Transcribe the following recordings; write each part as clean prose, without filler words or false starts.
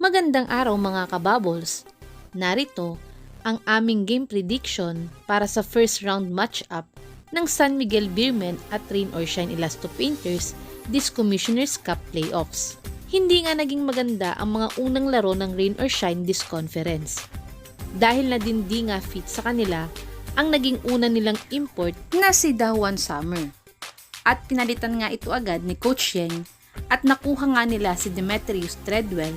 Magandang araw mga kabubbles! Narito ang aming game prediction para sa first round matchup ng San Miguel Beermen at Rain or Shine Elasto Painters this Commissioner's Cup Playoffs. Hindi nga naging maganda ang mga unang laro ng Rain or Shine this conference. Dahil na hindi nga fit sa kanila ang naging una nilang import na si Dawan Summer. At pinalitan nga ito agad ni Coach Yeng at nakuha nga nila si Demetrius Treadwell.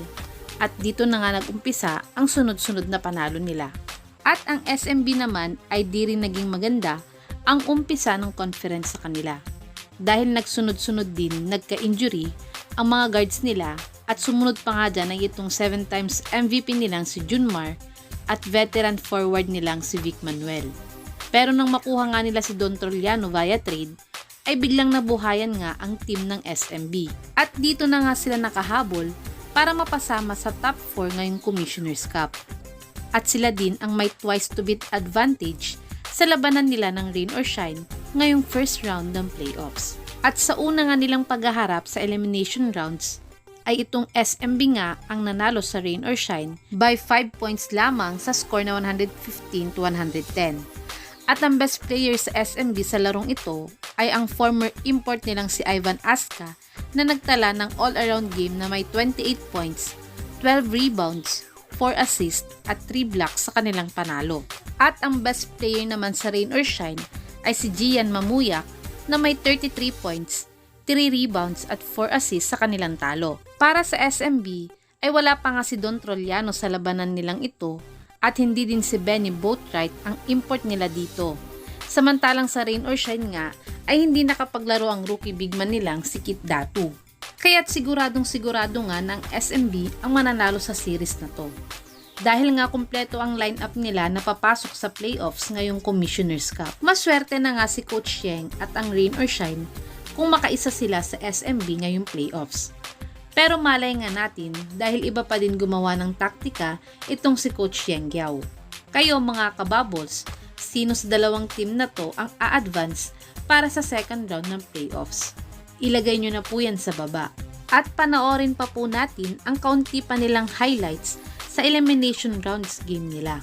At dito na nga nag-umpisa ang sunod-sunod na panalo nila. At ang SMB naman ay di rin naging maganda ang umpisa ng conference sa kanila. Dahil nagsunod-sunod din nagka-injury ang mga guards nila at sumunod pa nga dyan ay itong 7 times MVP nilang si Junmar at veteran forward nilang si Vic Manuel. Pero nang makuha nga nila si Don Troliano via trade, ay biglang nabuhayan nga ang team ng SMB. At dito na nga sila nakahabol para mapasama sa top 4 ngayong Commissioner's Cup. At sila din ang may twice to beat advantage sa labanan nila ng Rain or Shine ngayong first round ng playoffs. At sa una nga nilang paghaharap sa elimination rounds, ay itong SMB nga ang nanalo sa Rain or Shine by 5 points lamang sa score na 115 to 110. At ang best player sa SMB sa larong ito ay ang former import nilang si Ivan Aska na nagtala ng all-around game na may 28 points, 12 rebounds, 4 assists at 3 blocks sa kanilang panalo. At ang best player naman sa Rain or Shine ay si Gian Mamuyak na may 33 points, 3 rebounds at 4 assists sa kanilang talo. Para sa SMB ay wala pa nga si Don Troliano sa labanan nilang ito at hindi din si Benny Boatwright ang import nila dito. Samantalang sa Rain or Shine nga ay hindi nakapaglaro ang rookie bigman nilang si Kit Datu. Kaya't siguradong-sigurado nga ng SMB ang mananalo sa series na to. Dahil nga kumpleto ang lineup nila na papasok sa playoffs ngayong Commissioner's Cup. Maswerte na nga si Coach Yeng at ang Rain or Shine kung makaisa sila sa SMB ngayong playoffs. Pero malay nga natin dahil iba pa din gumawa ng taktika itong si Coach Yeng Giao. Kayo mga kabubbles, sino sa dalawang team na to ang a-advance para sa second round ng playoffs? Ilagay nyo na po yan sa baba. At panoorin pa po natin ang kaunti pa nilang highlights sa elimination rounds game nila.